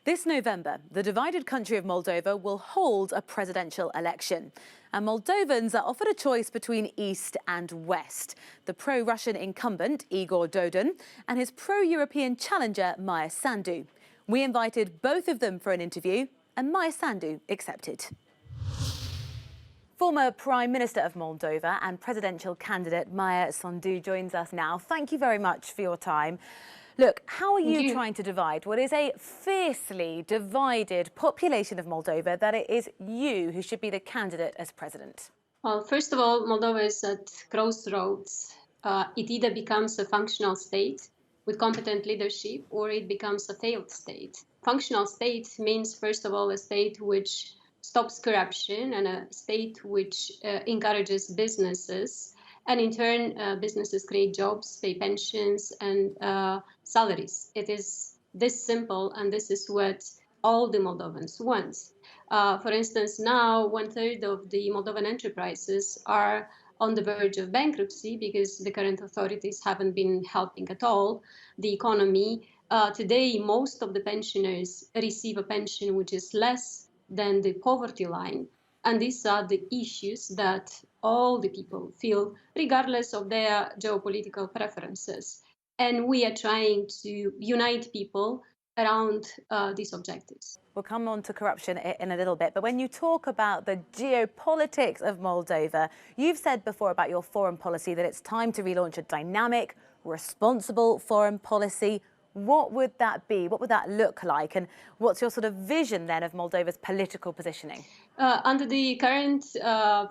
This November, the divided country of Moldova will hold a presidential election. And Moldovans are offered a choice between East and West. The pro-Russian incumbent, Igor Dodon, and his pro-European challenger, Maia Sandu. We invited both of them for an interview, and Maia Sandu accepted. Former Prime Minister of Moldova and presidential candidate Maia Sandu joins us now. Thank you very much for your time. Look, how are you trying to divide what is a fiercely divided population of Moldova that it is you who should be the candidate as president? Well, first of all, Moldova is at crossroads. It either becomes a functional state with competent leadership or it becomes a failed state. Functional state means, first of all, a state which stops corruption and a state which encourages businesses. And in turn, businesses create jobs, pay pensions and salaries. It is this simple, and this is what all the Moldovans want. For instance, now 1/3 of the Moldovan enterprises are on the verge of bankruptcy because the current authorities haven't been helping at all the economy. Today, most of the pensioners receive a pension which is less than the poverty line. And these are the issues that all the people feel, regardless of their geopolitical preferences. And we are trying to unite people around these objectives. We'll come on to corruption in a little bit, but when you talk about the geopolitics of Moldova, you've said before about your foreign policy that it's time to relaunch a dynamic, responsible foreign policy. What would that be? What would that look like? And what's your sort of vision then of Moldova's political positioning? Under the current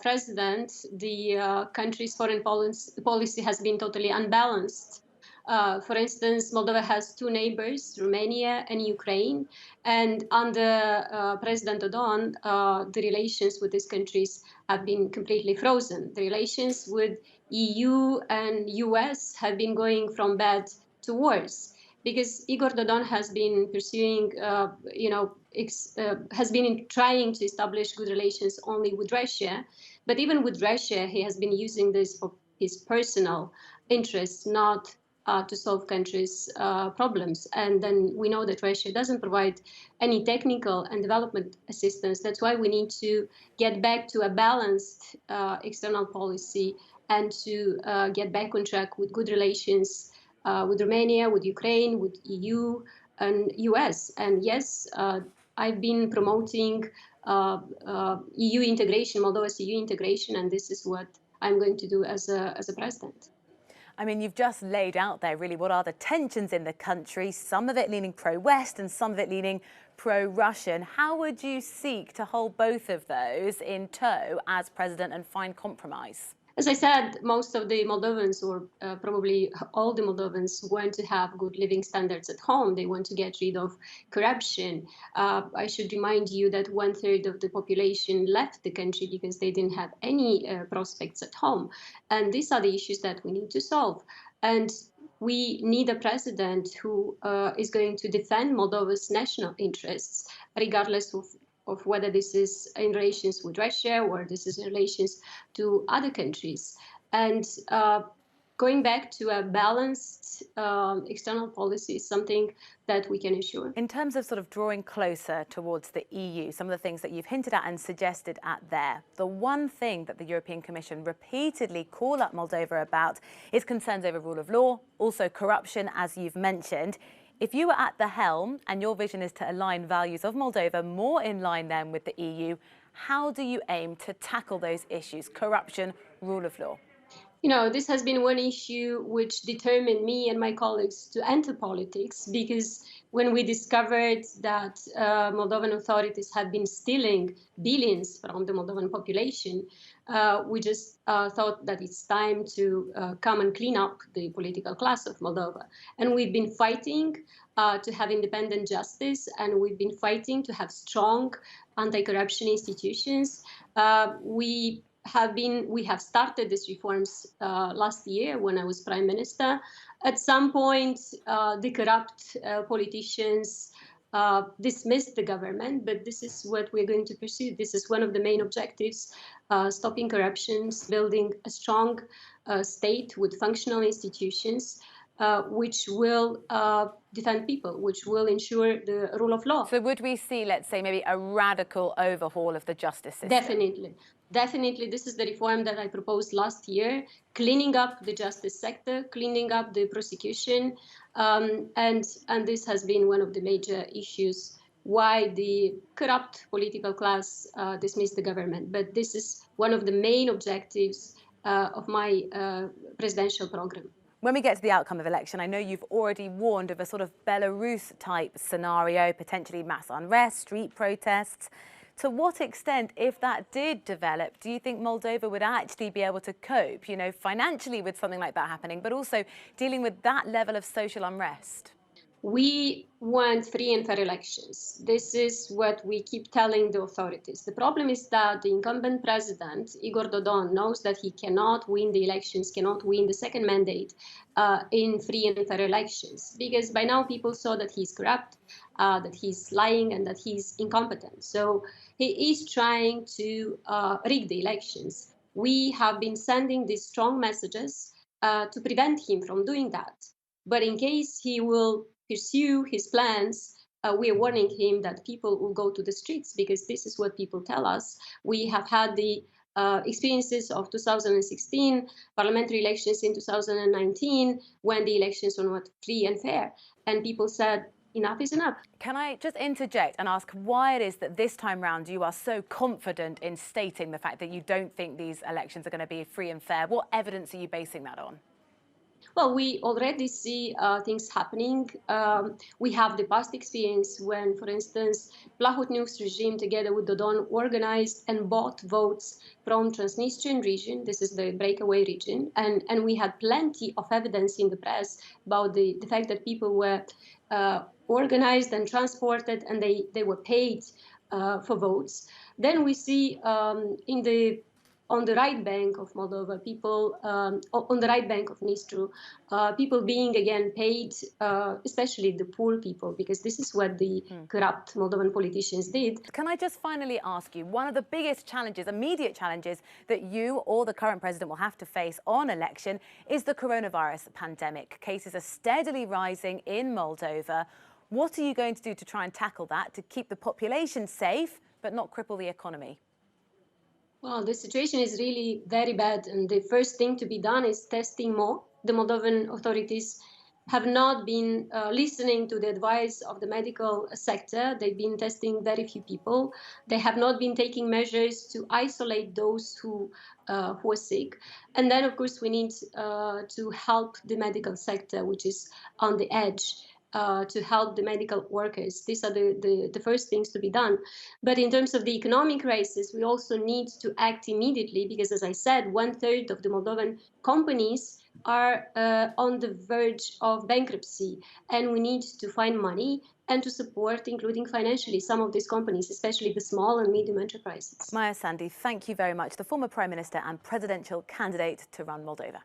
president, the country's foreign policy has been totally unbalanced. For instance, Moldova has two neighbors, Romania and Ukraine. And under President Dodon, the relations with these countries have been completely frozen. The relations with EU and US have been going from bad to worse, because Igor Dodon has been pursuing, has been trying to establish good relations only with Russia. But even with Russia, he has been using this for his personal interests, not to solve countries' problems. And then we know that Russia doesn't provide any technical and development assistance. That's why we need to get back to a balanced external policy and to get back on track with good relations with Romania, with Ukraine, with EU and US. And yes, I've been promoting EU integration, Moldova's EU integration, and this is what I'm going to do as a president. I mean, you've just laid out there really what are the tensions in the country, some of it leaning pro-West and some of it leaning pro-Russian. How would you seek to hold both of those in tow as president and find compromise? As I said, most of the Moldovans, or probably all the Moldovans, want to have good living standards at home. They want to get rid of corruption. I should remind you that 1/3 of the population left the country because they didn't have any prospects at home. And these are the issues that we need to solve. And we need a president who is going to defend Moldova's national interests, regardless of whether this is in relations with Russia or this is in relations to other countries. And going back to a balanced external policy is something that we can ensure. In terms of sort of drawing closer towards the EU, some of the things that you've hinted at and suggested at there, the one thing that the European Commission repeatedly call up Moldova about is concerns over rule of law, also corruption, as you've mentioned. If you were at the helm and your vision is to align values of Moldova more in line then with the EU, how do you aim to tackle those issues, corruption, rule of law? You know, this has been one issue which determined me and my colleagues to enter politics, because when we discovered that Moldovan authorities had been stealing billions from the Moldovan population, we just thought that it's time to come and clean up the political class of Moldova. And we've been fighting to have independent justice, and we've been fighting to have strong anti-corruption institutions. We have started these reforms last year when I was Prime Minister. At some point, the corrupt politicians dismissed the government, but this is what we're going to pursue. This is one of the main objectives, stopping corruption, building a strong state with functional institutions. which will defend people, which will ensure the rule of law. So would we see, let's say, maybe a radical overhaul of the justice system? Definitely. Definitely, this is the reform that I proposed last year, cleaning up the justice sector, cleaning up the prosecution, and this has been one of the major issues why the corrupt political class dismissed the government. But this is one of the main objectives of my presidential program. When we get to the outcome of election, I know you've already warned of a sort of Belarus-type scenario, potentially mass unrest, street protests. To what extent, if that did develop, do you think Moldova would actually be able to cope, financially with something like that happening, but also dealing with that level of social unrest? We want free and fair elections. This is what we keep telling the authorities. The problem is that the incumbent president, Igor Dodon, knows that he cannot win the elections, cannot win the second mandate in free and fair elections, because by now people saw that he's corrupt, that he's lying, and that he's incompetent. So he is trying to rig the elections. We have been sending these strong messages to prevent him from doing that. But in case he will pursue his plans, we are warning him that people will go to the streets, because this is what people tell us. We have had the experiences of 2016, parliamentary elections in 2019, when the elections were not free and fair. And people said, enough is enough. Can I just interject and ask why it is that this time round you are so confident in stating the fact that you don't think these elections are going to be free and fair? What evidence are you basing that on? Well, we already see things happening. We have the past experience when, for instance, Plahotniuk's regime, together with Dodon, organized and bought votes from Transnistrian region. This is the breakaway region. And we had plenty of evidence in the press about the fact that people were organized and transported, and they were paid for votes. Then we see on the right bank of Moldova, people on the right bank of Nistru, people being again paid, especially the poor people, because this is what the corrupt Moldovan politicians did. Can I just finally ask you, one of the biggest challenges, immediate challenges, that you or the current president will have to face on election is the coronavirus pandemic. Cases are steadily rising in Moldova. What are you going to do to try and tackle that, to keep the population safe, but not cripple the economy? Well, the situation is really very bad, and the first thing to be done is testing more. The Moldovan authorities have not been listening to the advice of the medical sector. They've been testing very few people. They have not been taking measures to isolate those who are sick. And then, of course, we need to help the medical sector, which is on the edge. To help the medical workers. These are the first things to be done. But in terms of the economic crisis, we also need to act immediately, because, as I said, 1/3 of the Moldovan companies are on the verge of bankruptcy, and we need to find money and to support, including financially, some of these companies, especially the small and medium enterprises. Maia Sandu, thank you very much. The former Prime Minister and presidential candidate to run Moldova.